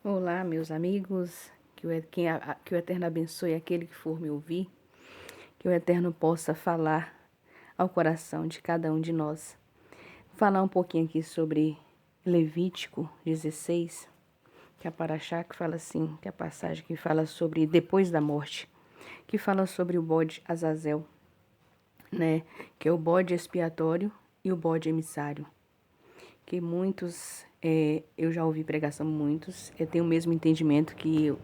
Olá, meus amigos, que o Eterno abençoe aquele que for me ouvir, que o Eterno possa falar ao coração de cada um de nós. Falar um pouquinho aqui sobre Levítico 16, que é a paraxá que fala assim, que é a passagem que fala sobre depois da morte, que fala sobre o bode Azazel, né, que é o bode expiatório e o bode emissário. Que muitos, eu já ouvi pregação muitos, tenho o mesmo entendimento que eu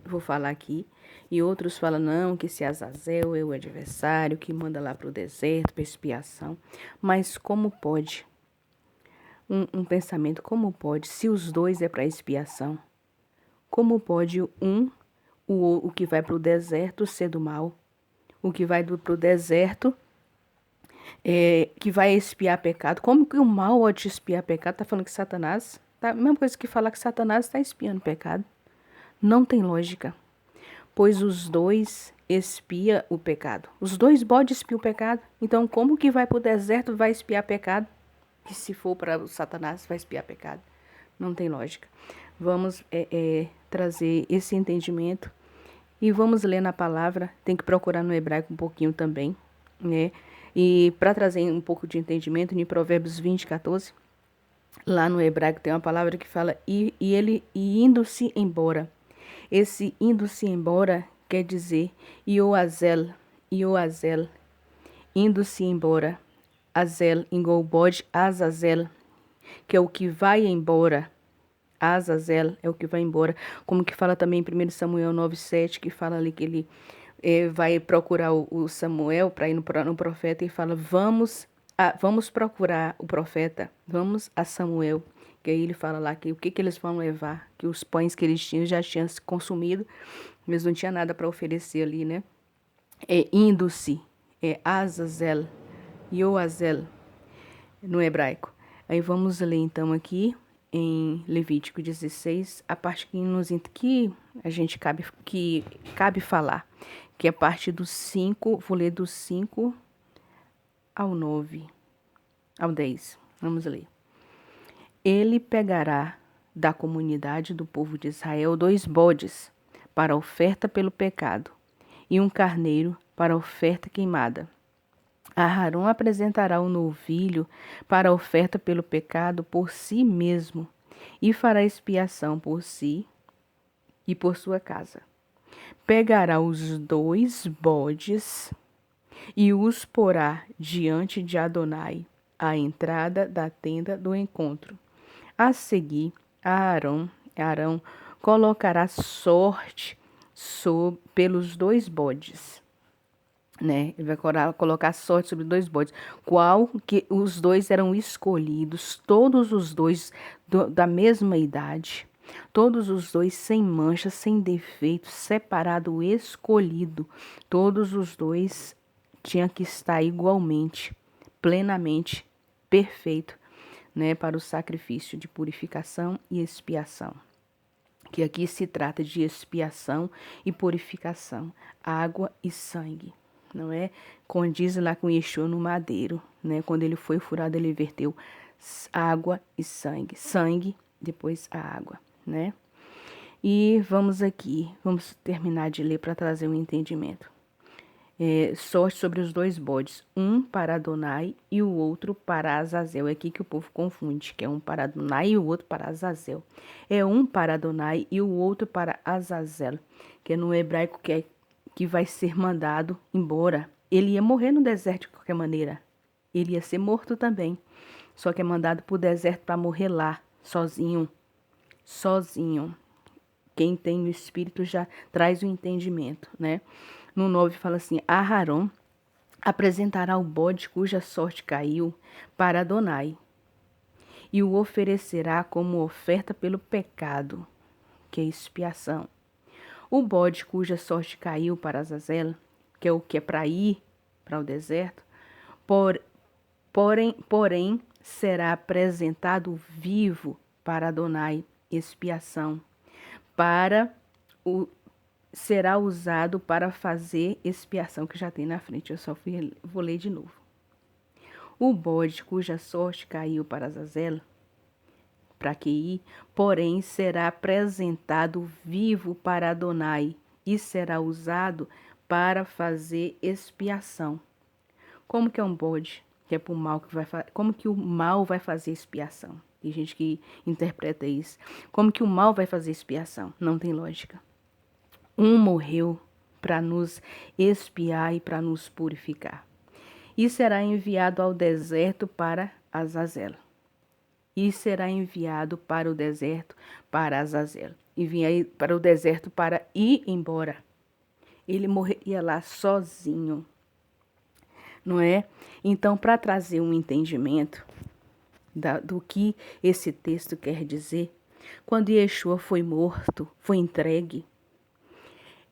vou falar aqui, e outros falam, não, que esse Azazel é o adversário, que manda lá para o deserto, para expiação. Mas como pode? Um pensamento, como pode? Se os dois é para expiação, como pode o que vai para o deserto ser do mal? O que vai para o deserto que vai expiar pecado. Como que o mal pode expiar pecado? Tá falando que Satanás, tá a mesma coisa que falar que Satanás está expiando pecado. Não tem lógica. Pois os dois expia o pecado. Os dois bodes espiam o pecado. Então, como que vai para o deserto vai expiar pecado? E se for para o Satanás, vai expiar pecado? Não tem lógica. Vamos trazer esse entendimento e vamos ler na palavra. Tem que procurar no hebraico um pouquinho também, né? E para trazer um pouco de entendimento, em Provérbios 20, 14, lá no hebraico tem uma palavra que fala e indo-se embora. Esse indo-se embora quer dizer Ioazel, Ioazel, indo-se embora. Azel, igual o bode Azazel, que é o que vai embora. Azazel é o que vai embora. Como que fala também em 1 Samuel 9:7, que fala ali que ele vai procurar o Samuel para ir no profeta e fala, vamos procurar o profeta, vamos a Samuel. Que aí ele fala lá que o que eles vão levar, que os pães que eles tinham já tinham se consumido, mas não tinha nada para oferecer ali, né? Indo-se, Azazel, Yoazel, no hebraico. Aí vamos ler então aqui em Levítico 16, a parte que a gente cabe falar, que é a parte do 5, vou ler do 5 ao 9, ao 10. Vamos ler. Ele pegará da comunidade do povo de Israel 2 bodes para oferta pelo pecado e um carneiro para oferta queimada. Aarão apresentará o novilho para a oferta pelo pecado por si mesmo e fará expiação por si e por sua casa. Pegará os 2 bodes e os porá diante de Adonai, à entrada da tenda do encontro. A seguir, Arão colocará sorte pelos 2 bodes, né? Ele vai colocar sorte sobre 2 bodes. Qual que os 2 eram escolhidos, todos os 2 da mesma idade, todos os 2 sem mancha, sem defeito, separado, escolhido. Todos os 2 tinham que estar igualmente, plenamente, perfeito, né, para o sacrifício de purificação e expiação. Que aqui se trata de expiação e purificação, água e sangue, não é? Condiz lá com Yeshua no madeiro, né? Quando ele foi furado, ele verteu água e sangue. Sangue, depois a água, né? E vamos terminar de ler para trazer um entendimento. Sorte sobre os 2 bodes, um para Adonai e o outro para Azazel. É aqui que o povo confunde, que é um para Adonai e o outro para Azazel. É um para Adonai e o outro para Azazel, que é no hebraico que vai ser mandado embora. Ele ia morrer no deserto de qualquer maneira. Ele ia ser morto também. Só que é mandado para o deserto para morrer lá, sozinho. Sozinho. Quem tem o Espírito já traz o entendimento, né? No 9 fala assim, Aharon apresentará o bode cuja sorte caiu para Adonai e o oferecerá como oferta pelo pecado, que é expiação. O bode cuja sorte caiu para Azazel, que é o que é para ir para o deserto, porém será apresentado vivo para Adonai, expiação, para o será usado para fazer expiação, que já tem na frente. Eu só vou ler de novo. O bode cuja sorte caiu para Azazel, para que ir, porém será apresentado vivo para Adonai e será usado para fazer expiação. Como que é um bode que é pro mal que vai como que o mal vai fazer expiação? Tem gente que interpreta isso. Como que o mal vai fazer expiação? Não tem lógica. Um morreu para nos expiar e para nos purificar. E será enviado ao deserto para Azazel. E será enviado para o deserto para Azazel. E vinha para o deserto para ir embora. Ele morreria lá sozinho. Não é? Então, para trazer um entendimento do que esse texto quer dizer, quando Yeshua foi morto, foi entregue,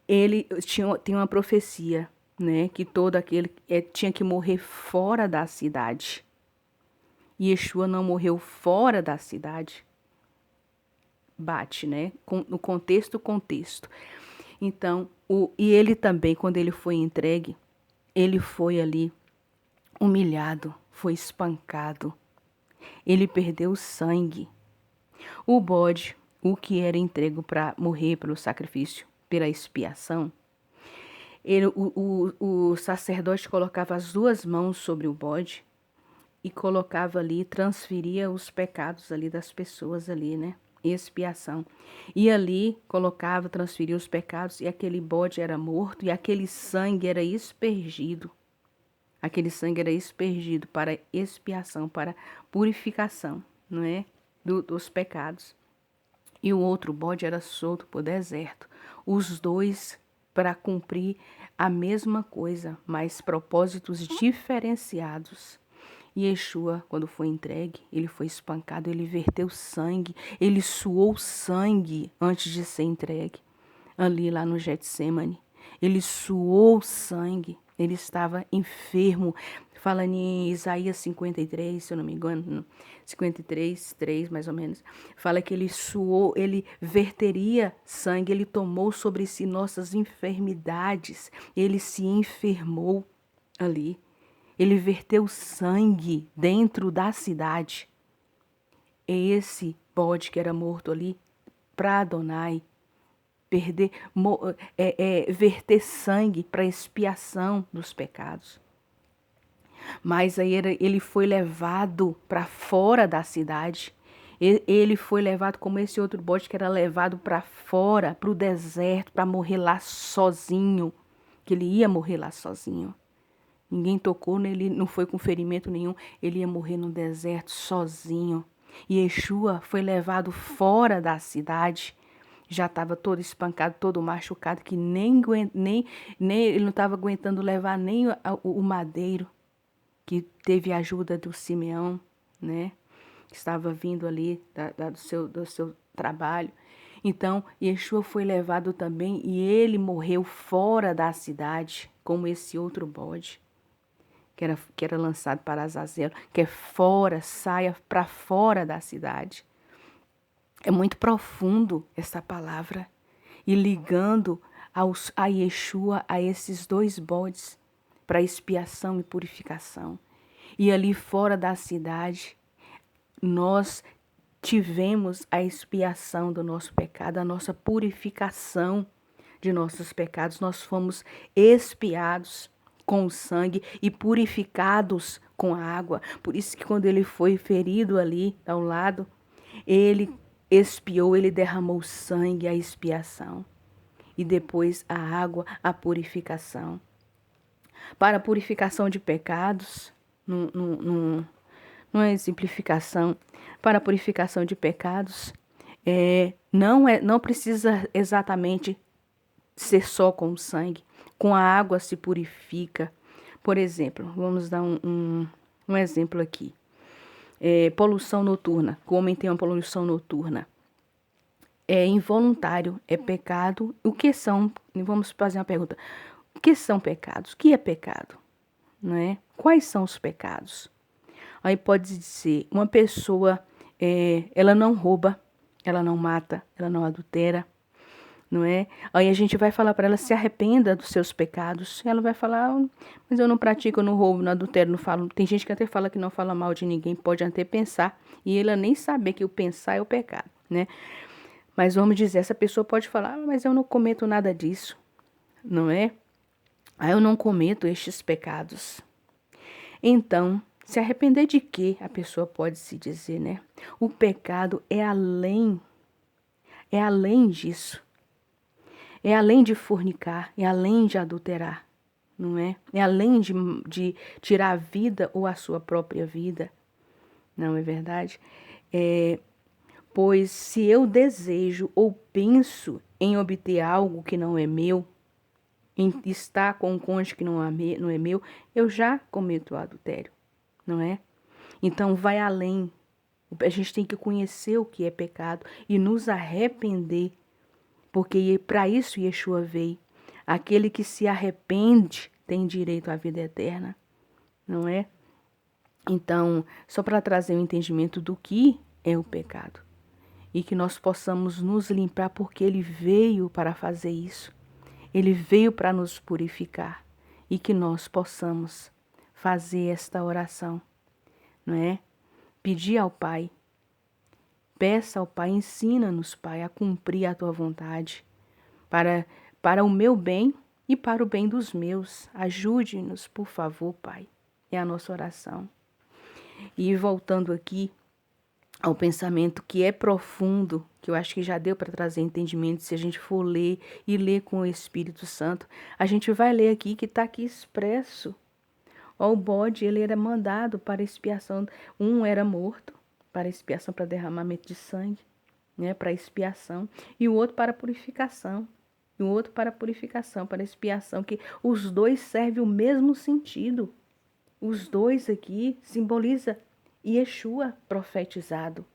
ele tinha uma profecia, né, que todo aquele tinha que morrer fora da cidade. Yeshua não morreu fora da cidade. Bate, né? No contexto. Então, e ele também, quando ele foi entregue, ele foi ali humilhado, foi espancado. Ele perdeu sangue. O bode, o que era entregue para morrer pelo sacrifício, pela expiação, o sacerdote colocava as duas mãos sobre o bode e colocava ali, transferia os pecados ali das pessoas ali, né? Expiação. E ali colocava, transferia os pecados e aquele bode era morto e aquele sangue era expergido. Aquele sangue era expergido para expiação, para purificação, não é? Dos pecados. E o outro bode era solto para o deserto. Os dois para cumprir a mesma coisa, mas propósitos diferenciados. E Yeshua, quando foi entregue, ele foi espancado, ele verteu sangue, ele suou sangue antes de ser entregue. Ali lá no Getsemane, ele suou sangue, ele estava enfermo. Fala em Isaías 53, se eu não me engano, 53, 3 mais ou menos. Fala que ele suou, ele verteria sangue, ele tomou sobre si nossas enfermidades, ele se enfermou ali. Ele verteu sangue dentro da cidade. É esse bode que era morto ali para Adonai verter sangue para expiação dos pecados. Mas aí ele foi levado para fora da cidade. Ele foi levado como esse outro bode que era levado para fora, para o deserto, para morrer lá sozinho. Que ele ia morrer lá sozinho. Ninguém tocou nele, não foi com ferimento nenhum. Ele ia morrer no deserto sozinho. E Yeshua foi levado fora da cidade. Já estava todo espancado, todo machucado, que nem ele não estava aguentando levar nem o madeiro, que teve a ajuda do Simeão, né? Que estava vindo ali do seu trabalho. Então, Yeshua foi levado também e ele morreu fora da cidade, como esse outro bode, que era lançado para Azazel, que é fora, saia para fora da cidade. É muito profundo essa palavra. E ligando a Yeshua, a esses dois bodes, para expiação e purificação. E ali fora da cidade, nós tivemos a expiação do nosso pecado, a nossa purificação de nossos pecados. Nós fomos expiados com o sangue e purificados com a água. Por isso que quando ele foi ferido ali ao lado, ele expiou, ele derramou sangue, a expiação. E depois a água, a purificação. Para a purificação de pecados, não é exemplificação, para a purificação de pecados, não precisa exatamente ser só com o sangue. Com a água se purifica. Por exemplo, vamos dar um exemplo aqui. Poluição noturna. O homem tem uma poluição noturna. É involuntário, é pecado. O que são? Vamos fazer uma pergunta. O que são pecados? O que é pecado? Não é? Quais são os pecados? Aí pode dizer, uma pessoa, ela não rouba, ela não mata, ela não adultera, não é? Aí a gente vai falar para ela, se arrependa dos seus pecados. Ela vai falar, mas eu não pratico, eu não roubo, não adultério, não falo. Tem gente que até fala que não fala mal de ninguém, pode até pensar, e ela nem saber que o pensar é o pecado, né? Mas vamos dizer, essa pessoa pode falar, mas eu não cometo nada disso, não é? Eu não cometo estes pecados. Então, se arrepender de quê? A pessoa pode se dizer, né? O pecado é além disso. É além de fornicar, é além de adulterar, não é? É além de tirar a vida ou a sua própria vida, não é verdade? Pois se eu desejo ou penso em obter algo que não é meu, em estar com um cônjuge que não é meu, eu já cometo o adultério, não é? Então vai além. A gente tem que conhecer o que é pecado e nos arrepender, porque para isso Yeshua veio. Aquele que se arrepende tem direito à vida eterna, não é? Então, só para trazer o entendimento do que é o pecado e que nós possamos nos limpar, porque ele veio para fazer isso. Ele veio para nos purificar e que nós possamos fazer esta oração, não é? Pedir ao Pai, peça ao Pai, ensina-nos, Pai, a cumprir a tua vontade, para o meu bem e para o bem dos meus. Ajude-nos, por favor, Pai. É a nossa oração. E voltando aqui ao pensamento que é profundo, que eu acho que já deu para trazer entendimento, se a gente for ler e ler com o Espírito Santo, a gente vai ler aqui que está aqui expresso. O bode, ele era mandado para expiação, um era morto para expiação, para derramamento de sangue, né, para expiação, e o outro para purificação. E o outro para purificação, para expiação, que os dois servem o mesmo sentido. Os dois aqui simboliza Yeshua profetizado,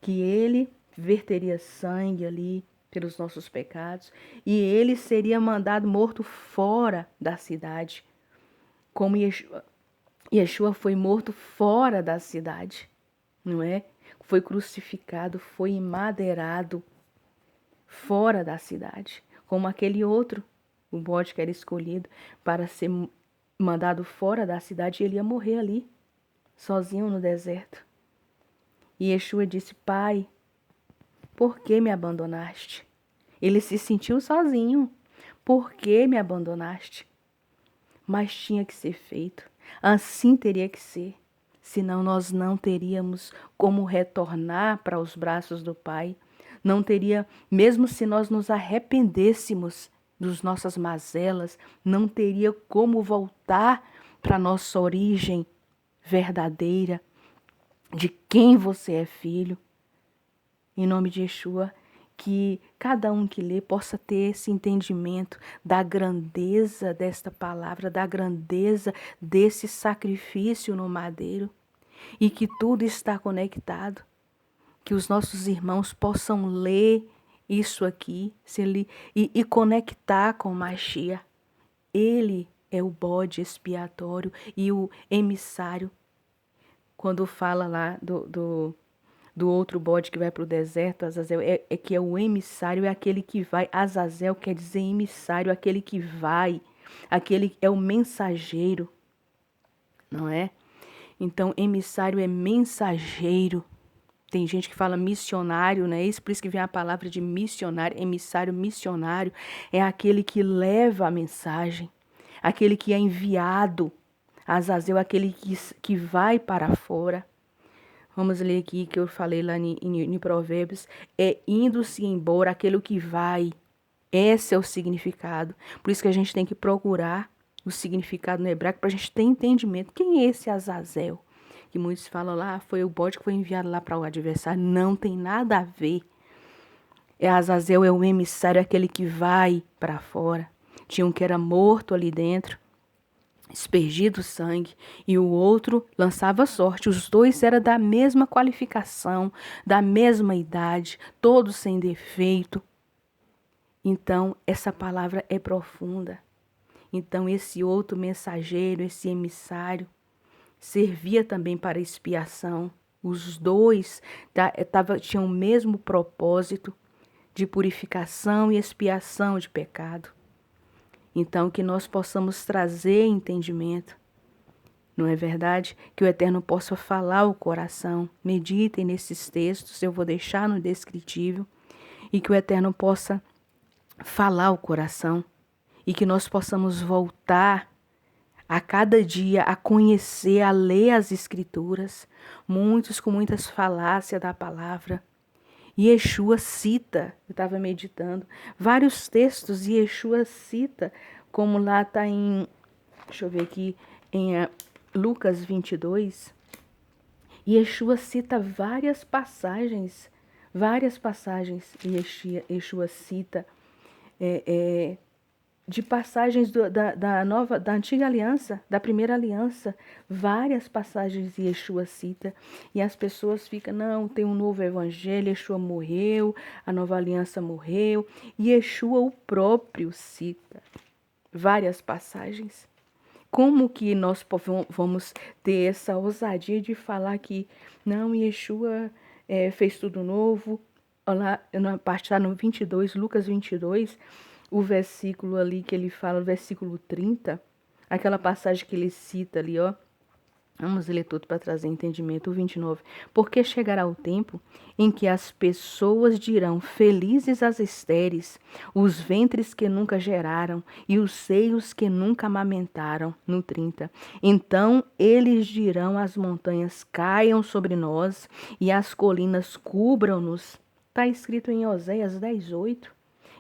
que ele verteria sangue ali pelos nossos pecados e ele seria mandado morto fora da cidade, como Yeshua foi morto fora da cidade, não é? Foi crucificado, foi emadeirado fora da cidade, como aquele outro, o bode que era escolhido para ser mandado fora da cidade, ele ia morrer ali, sozinho no deserto. E Yeshua disse, Pai, por que me abandonaste? Ele se sentiu sozinho. Por que me abandonaste? Mas tinha que ser feito. Assim teria que ser. Senão nós não teríamos como retornar para os braços do Pai. Não teria, mesmo se nós nos arrependêssemos das nossas mazelas, não teria como voltar para a nossa origem verdadeira, de quem você é filho. Em nome de Yeshua, que cada um que lê possa ter esse entendimento da grandeza desta palavra, da grandeza desse sacrifício no madeiro, e que tudo está conectado, que os nossos irmãos possam ler isso aqui e conectar com Mashiach. Ele é o bode expiatório e o emissário. Quando fala lá do outro bode que vai para o deserto, Azazel, é que é o emissário, é aquele que vai. Azazel quer dizer emissário, aquele que vai, aquele é o mensageiro, não é? Então, emissário é mensageiro. Tem gente que fala missionário, não é isso? Por isso que vem a palavra de missionário, emissário, missionário. É aquele que leva a mensagem, aquele que é enviado. Azazel é aquele que vai para fora. Vamos ler aqui que eu falei lá em Provérbios. É indo-se embora aquele que vai. Esse é o significado. Por isso que a gente tem que procurar o significado no hebraico para a gente ter entendimento. Quem é esse Azazel? Que muitos falam lá, foi o bode que foi enviado lá para o adversário. Não tem nada a ver. Azazel é o emissário, aquele que vai para fora. Tinha um que era morto ali dentro, espergido sangue, e o outro lançava sorte. Os dois eram da mesma qualificação, da mesma idade, todos sem defeito. Então, essa palavra é profunda. Então, esse outro mensageiro, esse emissário, servia também para expiação. Os dois tinham o mesmo propósito, de purificação e expiação de pecado. Então, que nós possamos trazer entendimento. Não é verdade? Que o Eterno possa falar ao coração. Meditem nesses textos, eu vou deixar no descritivo. E que o Eterno possa falar ao coração. E que nós possamos voltar a cada dia a conhecer, a ler as Escrituras. Muitos com muitas falácias da palavra. E Yeshua cita, eu estava meditando, vários textos e Yeshua cita, como lá está em, deixa eu ver aqui, em Lucas 22, e Yeshua cita várias passagens, e Yeshua cita de passagens da antiga aliança, da primeira aliança, várias passagens Yeshua cita, e as pessoas ficam, não, tem um novo evangelho, Yeshua morreu, a nova aliança morreu, e Yeshua o próprio cita várias passagens. Como que nós vamos ter essa ousadia de falar que, não, Yeshua fez tudo novo? Lá, na parte está no 22, Lucas 22, o versículo ali que ele fala, o versículo 30, aquela passagem que ele cita ali, ó. Vamos ler tudo para trazer entendimento. O 29. Porque chegará o tempo em que as pessoas dirão, felizes as estéreis, os ventres que nunca geraram e os seios que nunca amamentaram. No 30. Então eles dirão às montanhas, caiam sobre nós e as colinas cubram-nos. Está escrito em Oséias 10:8.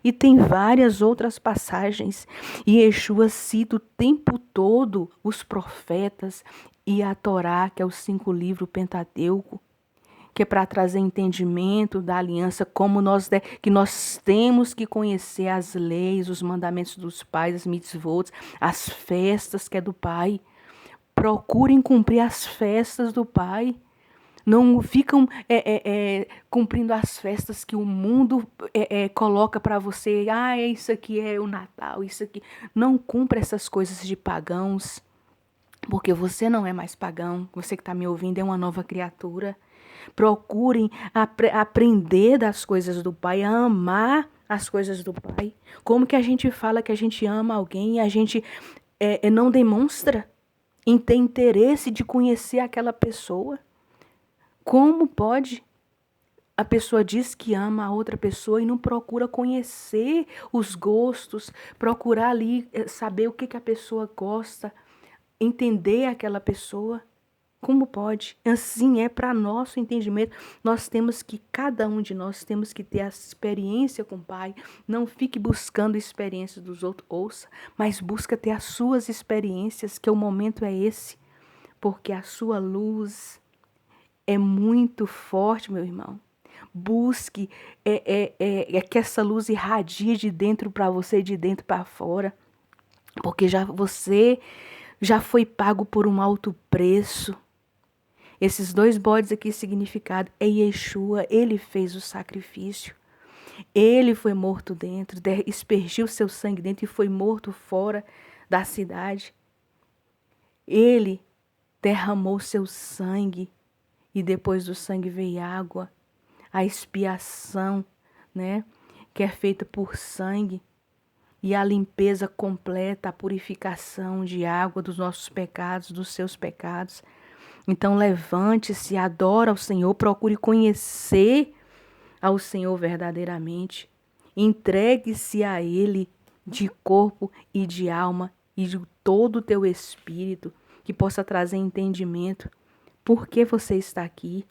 E tem várias outras passagens. E Yeshua cita o tempo todo os profetas e a Torá, que é os 5 livros Pentateuco, que é para trazer entendimento da aliança, que nós temos que conhecer as leis, os mandamentos dos pais, as mitzvot, as festas que é do Pai. Procurem cumprir as festas do Pai. Não ficam cumprindo as festas que o mundo coloca para você. Ah, isso aqui é o Natal, isso aqui. Não cumpra essas coisas de pagãos, porque você não é mais pagão. Você que está me ouvindo é uma nova criatura. Procurem aprender das coisas do Pai, a amar as coisas do Pai. Como que a gente fala que a gente ama alguém e a gente não demonstra em ter interesse de conhecer aquela pessoa? Como pode? A pessoa diz que ama a outra pessoa e não procura conhecer os gostos, procurar ali saber o que a pessoa gosta, entender aquela pessoa. Como pode? Assim é para nosso entendimento. Cada um de nós temos que ter a experiência com o Pai. Não fique buscando experiências dos outros, ouça, mas busca ter as suas experiências, que o momento é esse, porque a sua luz é muito forte, meu irmão. Busque que essa luz irradie de dentro para você, de dentro para fora. Porque você já foi pago por um alto preço. Esses 2 bodes aqui significado é Yeshua, ele fez o sacrifício. Ele foi morto dentro, aspergiu seu sangue dentro e foi morto fora da cidade. Ele derramou seu sangue. E depois do sangue veio água, a expiação, né, que é feita por sangue, e a limpeza completa, a purificação de água dos nossos pecados, dos seus pecados. Então levante-se, adora ao Senhor, procure conhecer ao Senhor verdadeiramente. Entregue-se a Ele de corpo e de alma e de todo o teu espírito, que possa trazer entendimento. Por que você está aqui?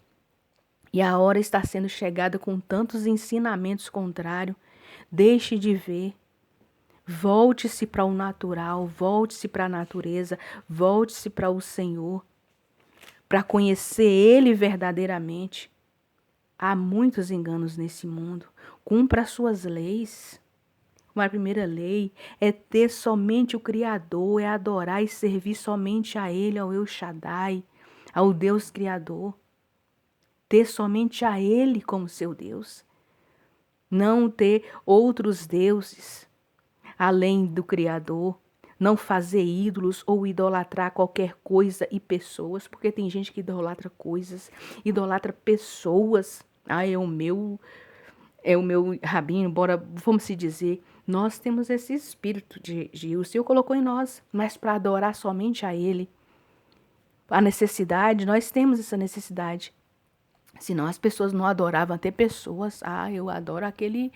E a hora está sendo chegada com tantos ensinamentos contrários. Deixe de ver. Volte-se para o natural, volte-se para a natureza, volte-se para o Senhor, para conhecer Ele verdadeiramente. Há muitos enganos nesse mundo. Cumpra as suas leis. A primeira lei é ter somente o Criador, é adorar e servir somente a Ele, ao El Shaddai, ao Deus Criador. Ter somente a Ele como seu Deus. Não ter outros deuses além do Criador. Não fazer ídolos ou idolatrar qualquer coisa e pessoas, porque tem gente que idolatra coisas, idolatra pessoas. Ah, é o meu é o meu rabino, vamos se dizer, nós temos esse espírito o Senhor colocou em nós, mas para adorar somente a Ele. A necessidade, nós temos essa necessidade. Senão as pessoas não adoravam até pessoas. Ah, eu adoro aquele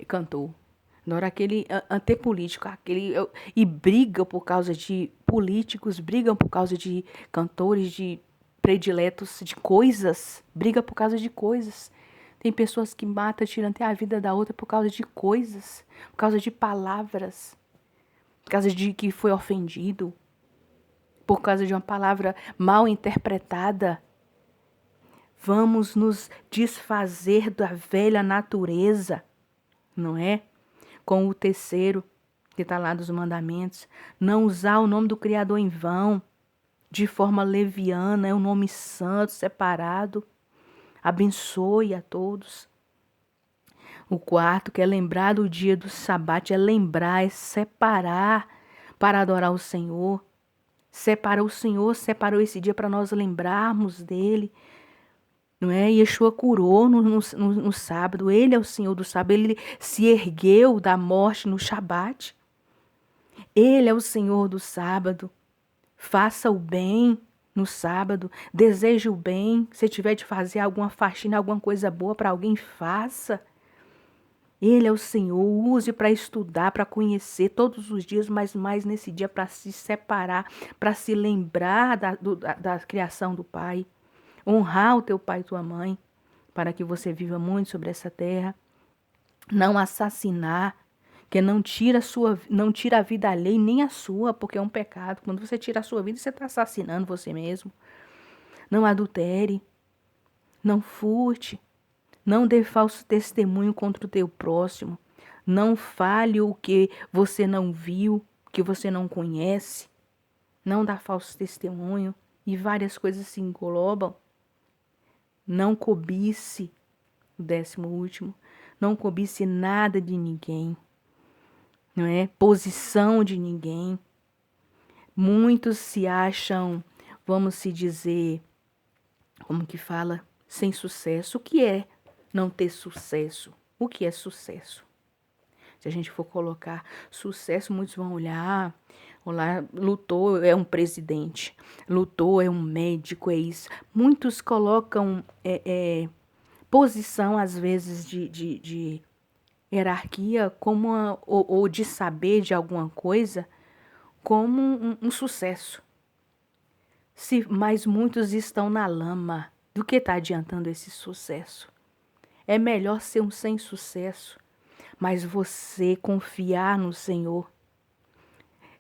cantor. Adoro aquele antepolítico. E brigam por causa de políticos, brigam por causa de cantores, de prediletos, de coisas. Briga por causa de coisas. Tem pessoas que matam, tiram até a vida da outra por causa de coisas, por causa de palavras, por causa de que foi ofendido, por causa de uma palavra mal interpretada. Vamos nos desfazer da velha natureza, não é? Com o terceiro, que está lá dos mandamentos. Não usar o nome do Criador em vão, de forma leviana, é um nome santo, separado. Abençoe a todos. O quarto, que é lembrar do dia do sabate, é lembrar, é separar para adorar o Senhor. O Senhor separou esse dia para nós lembrarmos dele. Não é? Yeshua curou no sábado. Ele é o Senhor do sábado. Ele se ergueu da morte no Shabat. Ele é o Senhor do sábado. Faça o bem no sábado. Deseje o bem. Se tiver de fazer alguma faxina, alguma coisa boa para alguém, faça. Ele é o Senhor. Use para estudar, para conhecer todos os dias, mas mais nesse dia para se separar, para se lembrar da criação do Pai. Honrar o teu pai e tua mãe, para que você viva muito sobre essa terra. Não assassinar, que não tira a vida alheia nem a sua, porque é um pecado. Quando você tira a sua vida, você está assassinando você mesmo. Não adultere, não furte, não dê falso testemunho contra o teu próximo. Não fale o que você não viu, que você não conhece. Não dá falso testemunho. E várias coisas se englobam. Não cobice, o 10º, não cobice nada de ninguém, não é? Posição de ninguém. Muitos se acham, vamos se dizer, como que fala, sem sucesso. O que é não ter sucesso? O que é sucesso? Se a gente for colocar sucesso, muitos vão olhar, lutou, é um presidente, lutou, é um médico, é isso. Muitos colocam posição, às vezes, de hierarquia como ou de saber de alguma coisa como um sucesso. Mas muitos estão na lama. Do que está adiantando esse sucesso? É melhor ser um sem sucesso, mas você confiar no Senhor.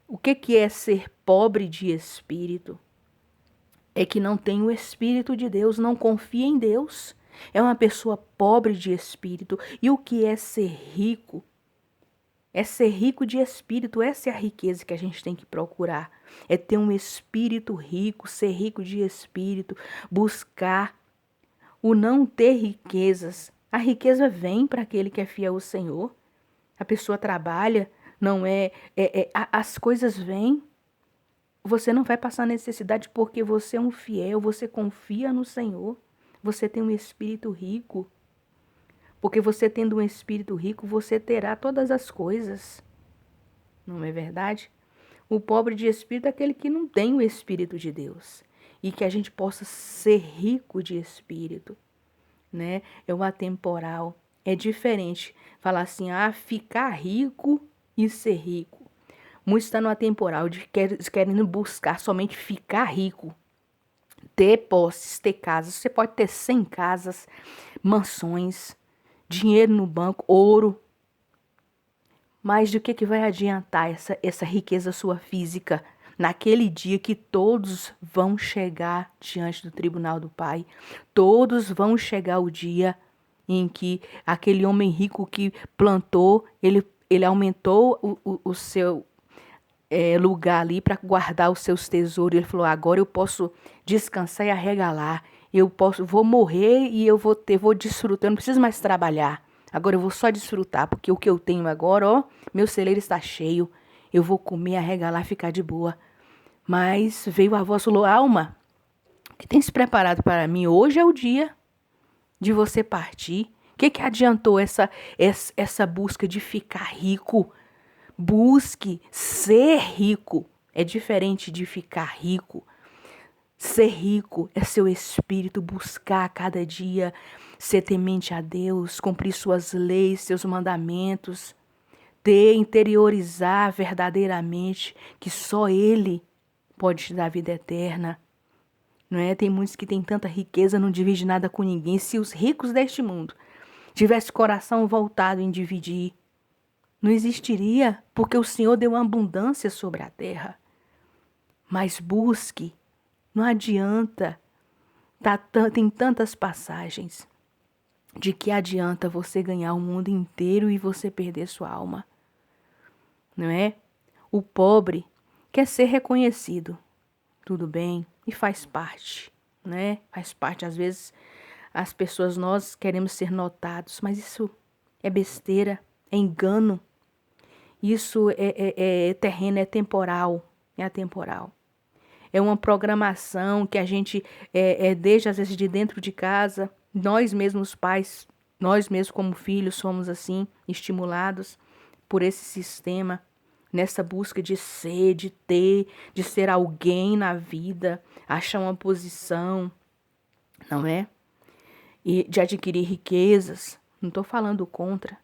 O que é ser pobre de espírito? É que não tem o Espírito de Deus, não confia em Deus. É uma pessoa pobre de espírito. E o que é ser rico? É ser rico de espírito. Essa é a riqueza que a gente tem que procurar. É ter um espírito rico, ser rico de espírito, buscar o não ter riquezas. A riqueza vem para aquele que é fiel ao Senhor. A pessoa trabalha, as coisas vêm. Você não vai passar necessidade porque você é um fiel, você confia no Senhor. Você tem um espírito rico. Porque você tendo um espírito rico, você terá todas as coisas. Não é verdade? O pobre de espírito é aquele que não tem o Espírito de Deus. E que a gente possa ser rico de espírito. Né? É o atemporal. É diferente falar assim, ficar rico e ser rico. Muitos estão no atemporal, querendo buscar somente ficar rico. Ter posses, ter casas. Você pode ter 100 casas, mansões, dinheiro no banco, ouro. Mas do que vai adiantar essa riqueza sua física naquele dia que todos vão chegar diante do tribunal do Pai? Todos vão chegar o dia em que aquele homem rico que plantou, ele aumentou o seu lugar ali para guardar os seus tesouros. Ele falou, agora eu posso descansar e arregalar. Vou morrer e eu vou desfrutar, eu não preciso mais trabalhar. Agora eu vou só desfrutar, porque o que eu tenho agora, meu celeiro está cheio. Eu vou comer, arregalar, ficar de boa. Mas veio a voz e falou, alma, o que tem se preparado para mim? Hoje é o dia de você partir. O que adiantou essa busca de ficar rico? Busque ser rico. É diferente de ficar rico. Ser rico é seu espírito, buscar a cada dia ser temente a Deus, cumprir suas leis, seus mandamentos, interiorizar verdadeiramente que só Ele pode te dar vida eterna. Não é? Tem muitos que têm tanta riqueza, não divide nada com ninguém. Se os ricos deste mundo tivessem coração voltado em dividir, não existiria, porque o Senhor deu uma abundância sobre a terra. Mas busque, não adianta. Tem tantas passagens de que adianta você ganhar o mundo inteiro e você perder sua alma. Não é? O pobre quer ser reconhecido. Tudo bem, e faz parte, né? Faz parte, às vezes, as pessoas, nós queremos ser notados, mas isso é besteira, é engano. Isso é terreno, é temporal, é atemporal. É uma programação que a gente deixa, às vezes, de dentro de casa. Nós mesmos pais, nós mesmos como filhos, somos assim, estimulados por esse sistema, nessa busca de ser, de ter, de ser alguém na vida, achar uma posição, não é? E de adquirir riquezas. Não estou falando contra,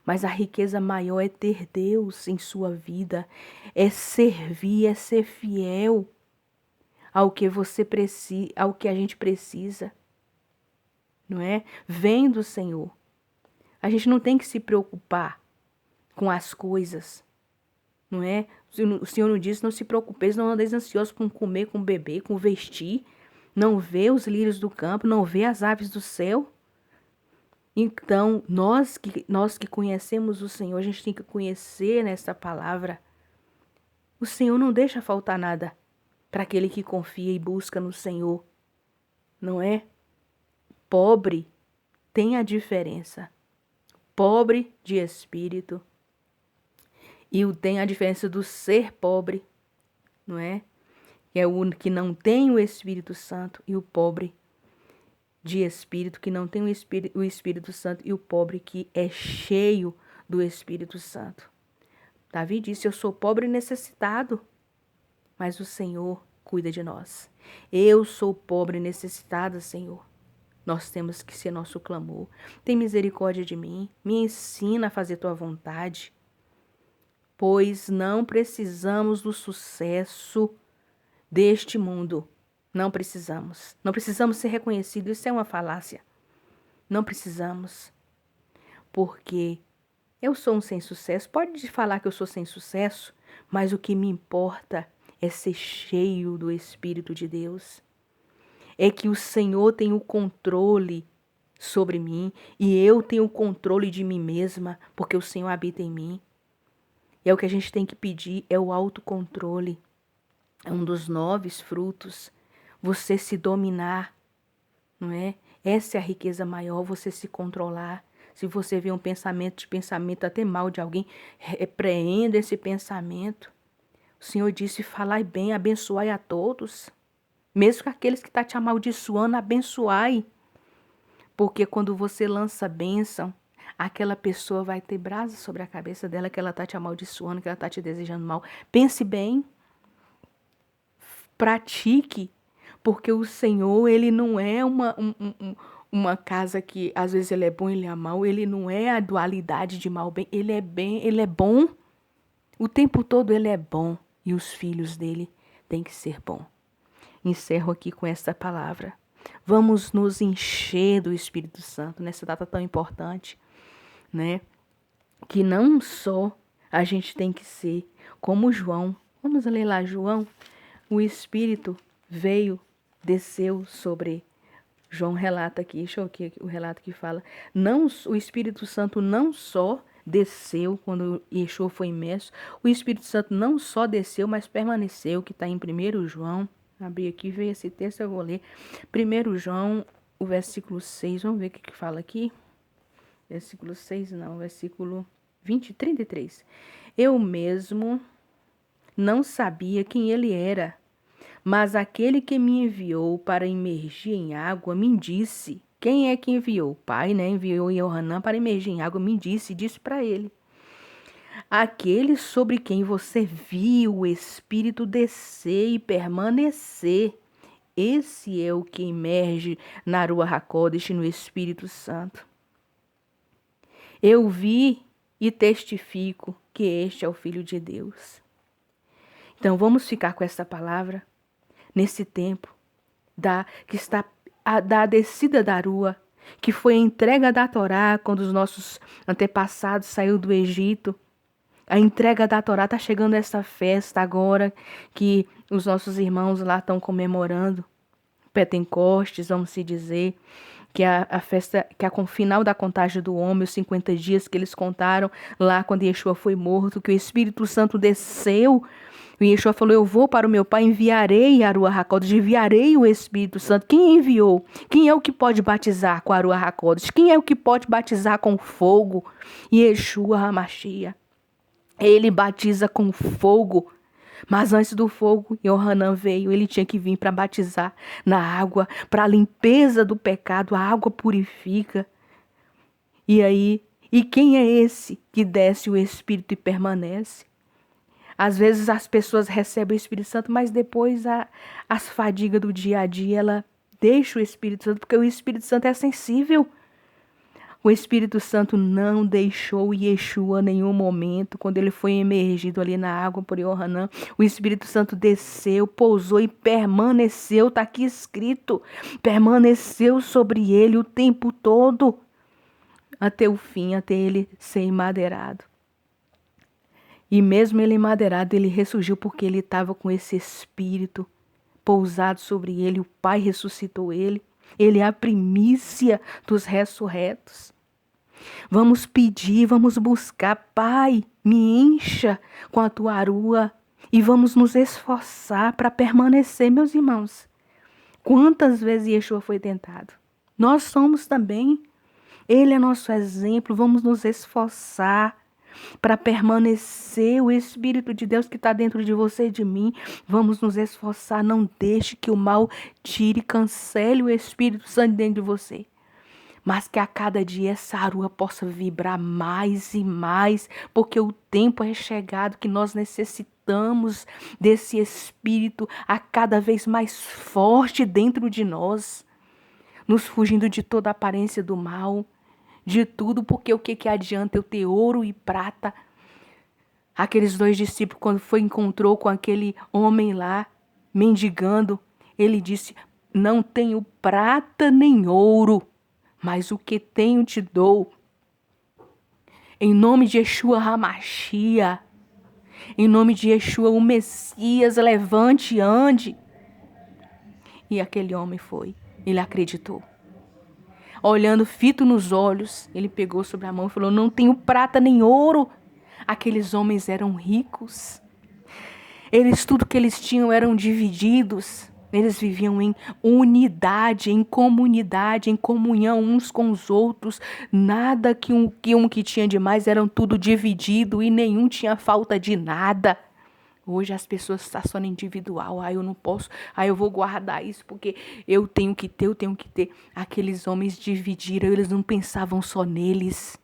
mas a riqueza maior é ter Deus em sua vida, é servir, é ser fiel ao que você precisa, ao que a gente precisa, não é? Vem do Senhor. A gente não tem que se preocupar com as coisas, não é? O Senhor não disse, não se preocupeis, não andeis ansiosos com comer, com beber, com vestir, não vê os lírios do campo, não vê as aves do céu. Então, nós que conhecemos o Senhor, a gente tem que conhecer nessa palavra. O Senhor não deixa faltar nada para aquele que confia e busca no Senhor, não é? Pobre tem a diferença. Pobre de espírito e tem a diferença do ser pobre, não é? Que é o que não tem o Espírito Santo, e o pobre de espírito que não tem o Espírito Santo, e o pobre que é cheio do Espírito Santo. Davi disse, eu sou pobre e necessitado, mas o Senhor cuida de nós. Eu sou pobre e necessitada, Senhor. Nós temos que ser nosso clamor. Tem misericórdia de mim, me ensina a fazer tua vontade, pois não precisamos do sucesso deste mundo. Não precisamos. Não precisamos ser reconhecidos. Isso é uma falácia. Não precisamos. Porque eu sou um sem sucesso. Pode falar que eu sou sem sucesso, mas o que me importa é ser cheio do Espírito de Deus. É que o Senhor tem o controle sobre mim e eu tenho o controle de mim mesma, porque o Senhor habita em mim. E é o que a gente tem que pedir, é o autocontrole. É um dos 9 frutos. Você se dominar, não é? Essa é a riqueza maior, você se controlar. Se você vê um pensamento até mal de alguém, repreenda esse pensamento. O Senhor disse, falai bem, abençoai a todos. Mesmo com aqueles que estão te amaldiçoando, abençoai. Porque quando você lança bênção, aquela pessoa vai ter brasa sobre a cabeça dela, que ela está te amaldiçoando, que ela está te desejando mal. Pense bem. Pratique. Porque o Senhor, Ele não é uma casa que às vezes Ele é bom, Ele é mal. Ele não é a dualidade de mal bem. Ele é bom. O tempo todo Ele é bom. E os filhos dEle têm que ser bom. Encerro aqui com esta palavra. Vamos nos encher do Espírito Santo nessa data tão importante, né? Que não só a gente tem que ser como João. Vamos ler lá, João. O Espírito veio, desceu sobre... João relata aqui, deixa eu ver o relato que fala. Não, o Espírito Santo não só desceu quando Yeshua foi imerso. O Espírito Santo não só desceu, mas permaneceu, que está em 1 João. Abri aqui, veio esse texto, eu vou ler. 1 João, o versículo 6, vamos ver o que fala aqui. Versículo 6, não, versículo 33. Eu mesmo não sabia quem ele era, mas aquele que me enviou para imergir em água me disse Quem é que enviou? O Pai, né? Enviou Yohanan para imergir em água. Me disse para ele. Aquele sobre quem você viu o Espírito descer e permanecer. Esse é o que emerge na Ruach HaKodesh, no Espírito Santo. Eu vi e testifico que este é o Filho de Deus. Então vamos ficar com essa palavra nesse tempo da descida da Ruach, que foi a entrega da Torá quando os nossos antepassados saíram do Egito. A entrega da Torá está chegando essa festa agora que os nossos irmãos lá estão comemorando. Pentecostes, vamos se dizer, que é a festa, que é o final da contagem do homem, os 50 dias que eles contaram lá quando Yeshua foi morto, que o Espírito Santo desceu. O Yeshua falou, eu vou para o meu Pai, enviarei a Ruach HaKodesh, enviarei o Espírito Santo. Quem enviou? Quem é o que pode batizar com a Ruach HaKodesh? Quem é o que pode batizar com fogo? Yeshua HaMashiach. Ele batiza com fogo. Mas antes do fogo, Yohanan veio, ele tinha que vir para batizar na água, para a limpeza do pecado, a água purifica. E quem é esse que desce o Espírito e permanece? Às vezes as pessoas recebem o Espírito Santo, mas depois as fadigas do dia a dia, ela deixa o Espírito Santo, porque o Espírito Santo é sensível. O Espírito Santo não deixou Yeshua em nenhum momento, quando ele foi emergido ali na água por Yohanan. O Espírito Santo desceu, pousou e permaneceu, está aqui escrito, permaneceu sobre ele o tempo todo, até o fim, até ele ser emadeirado. E mesmo ele emadeirado, ele ressurgiu porque ele estava com esse Espírito pousado sobre ele, o Pai ressuscitou ele. Ele é a primícia dos ressurretos. Vamos pedir, vamos buscar, Pai, me encha com a tua arua e vamos nos esforçar para permanecer, meus irmãos. Quantas vezes Yeshua foi tentado? Nós somos também. Ele é nosso exemplo, vamos nos esforçar para permanecer. O Espírito de Deus que está dentro de você e de mim, vamos nos esforçar, não deixe que o mal tire, cancele o Espírito Santo dentro de você. Mas que a cada dia essa arua possa vibrar mais e mais, porque o tempo é chegado que nós necessitamos desse Espírito a cada vez mais forte dentro de nós, nos fugindo de toda a aparência do mal, de tudo, porque o que adianta eu ter ouro e prata? Aqueles 2 discípulos, quando encontrou com aquele homem lá, mendigando, ele disse, não tenho prata nem ouro, mas o que tenho te dou. Em nome de Yeshua HaMashiach, em nome de Yeshua, o Messias, levante e ande. E aquele homem foi, ele acreditou. Olhando fito nos olhos, ele pegou sobre a mão e falou, não tenho prata nem ouro. Aqueles homens eram ricos. Tudo que eles tinham eram divididos. Eles viviam em unidade, em comunidade, em comunhão uns com os outros. Nada que que tinha demais, eram tudo dividido e nenhum tinha falta de nada. Hoje as pessoas estão só no individual. Eu não posso, eu vou guardar isso porque eu tenho que ter. Aqueles homens dividiram, eles não pensavam só neles.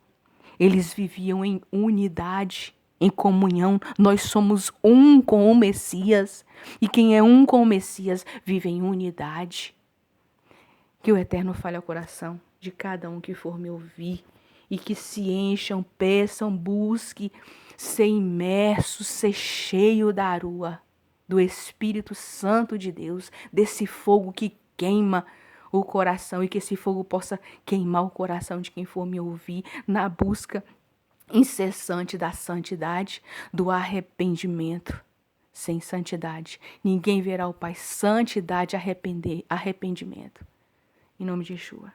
Eles viviam em unidade, em comunhão. Nós somos um com o Messias. E quem é um com o Messias vive em unidade. Que o Eterno fale ao coração de cada um que for me ouvir. E que se encham, peçam, busquem ser imerso, ser cheio da arua, do Espírito Santo de Deus, desse fogo que queima o coração e que esse fogo possa queimar o coração de quem for me ouvir na busca incessante da santidade, do arrependimento. Sem santidade, ninguém verá o Pai. Santidade, arrependimento. Em nome de Yeshua.